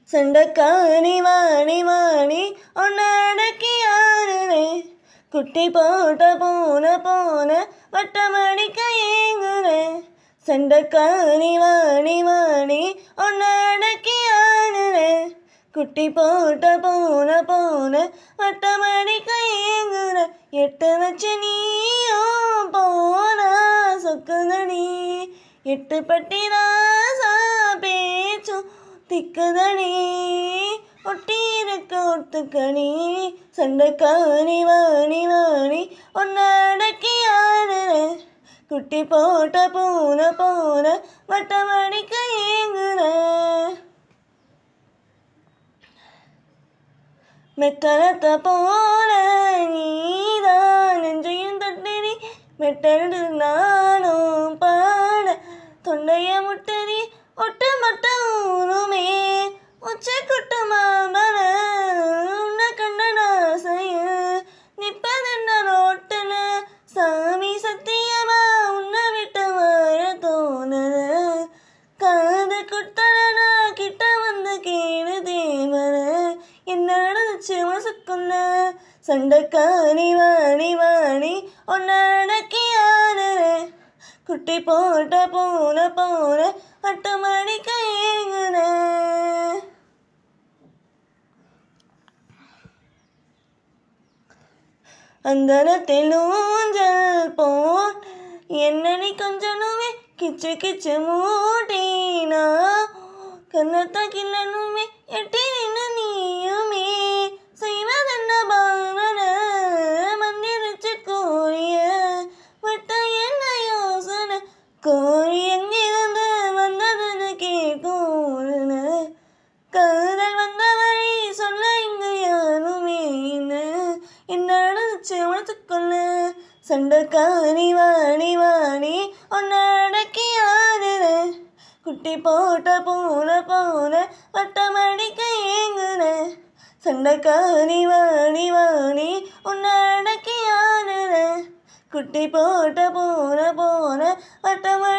சண்டக்காணி வாணி வாணி உன்னடக்கி ஆறுனே குட்டி போட்ட போன போன வட்டமடிக்க ஏங்குனே சண்டக்காணி வாணி வாணி உன்னடக்கி ஆறுனே குட்டி போட்ட போன போன வட்டமடிக்க ஏங்குற எட்டு வச்சு நீயும் போனா சொக்குதடி எட்டு பட்டி ராசா பேச்சும் திக்குதடி ஒட்டி இருக்க ஒத்துக்கணி சண்டைக்காணி வாணி வாணி ஒன்னடக்கி ஆடுற குட்டி போட்ட பூன போன வட்டமடிக்க ஏங்குற மெத்தனத்தை போல நீதான் நெஞ்சையும் தட்டடி மெட்டடு நானும் பாட தொண்டைய முட்டடி ஒட்டு மொட்ட ஊருமே உச்சை குட்டு மாமன உன்னை கண்ட நாசைய நிப்பதென்ன ரோட்டுல சாமி சத்தியமா உன்னை விட்டு வர தோணுது காது குட்டனா கிட்ட வந்து கேடு தேவன என்ன நடந்துச்சு மனசுக்குள்ள சண்டைக்காணி வாணி வாணி உன்னடக்கி ஆடுற குட்டி போட்ட போன போன வட்டமடிக்க ஏங்குன அந்தரத்தில் ஊஞ்சல் போன் என்னை கொஞ்சனுமே கிச்சு கிச்சு மூட்டினா கண்ணத்தை கிள்ளனுமே எட்டி நின்று நீயுமே செய்வதென்ன பாவன மந்திரிச்சு கோரிய வட்ட என்ன யோசனை கோரி எங்கிருந்து வந்ததுன்னு கேட்கூறுன காதல் வந்த வழி சொல்ல இங்கு யாருமே என்ன நடந்துச்சு மனசுக்குள்ள சண்டைக்காணி வாணி வாணி உன்னடக்கி ஆடுற குட்டி போட்ட போன போன வட்டமடிக்க ஏங்குன சண்டைக்காணி வாணி வாணி உன்னடக்கி ஆடுற குட்டி போட்ட போன போன வட்டமடி